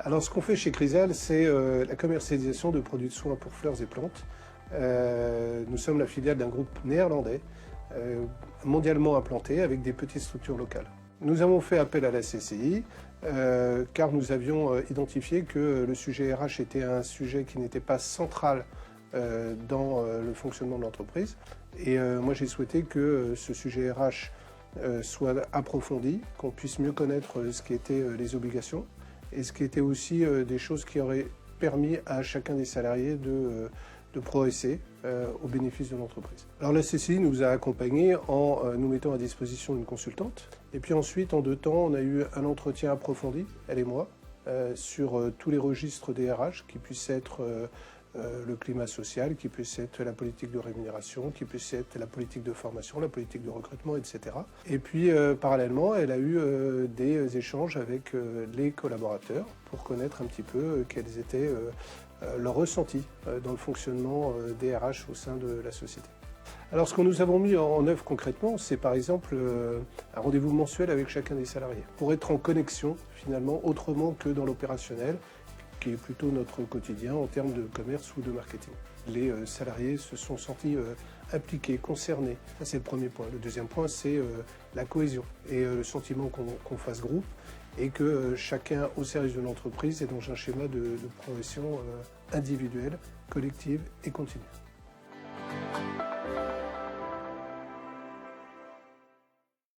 Alors ce qu'on fait chez Chrysal, c'est la commercialisation de produits de soins pour fleurs et plantes. Nous sommes la filiale d'un groupe néerlandais, mondialement implanté, avec des petites structures locales. Nous avons fait appel à la CCI, car nous avions identifié que le sujet RH était un sujet qui n'était pas central dans le fonctionnement de l'entreprise. Et moi j'ai souhaité que ce sujet RH soit approfondi, qu'on puisse mieux connaître ce qui étaient les obligations et ce qui était aussi des choses qui auraient permis à chacun des salariés de progresser au bénéfice de l'entreprise. Alors la CCI nous a accompagnés en nous mettant à disposition une consultante. Et puis ensuite, en 2 temps, on a eu un entretien approfondi, elle et moi, sur tous les registres des RH, qui puissent être le climat social, qui puisse être la politique de rémunération, qui puisse être la politique de formation, la politique de recrutement, etc. Et puis, parallèlement, elle a eu des échanges avec les collaborateurs pour connaître un petit peu quels étaient leurs ressentis dans le fonctionnement des RH au sein de la société. Alors, ce que nous avons mis en œuvre concrètement, c'est par exemple un rendez-vous mensuel avec chacun des salariés, pour être en connexion, finalement, autrement que dans l'opérationnel, qui est plutôt notre quotidien en termes de commerce ou de marketing. Les salariés se sont sentis impliqués, concernés. Ça, c'est le premier point. Le deuxième point, c'est la cohésion et le sentiment qu'on fasse groupe et que chacun au service de l'entreprise est dans un schéma de progression individuelle, collective et continue.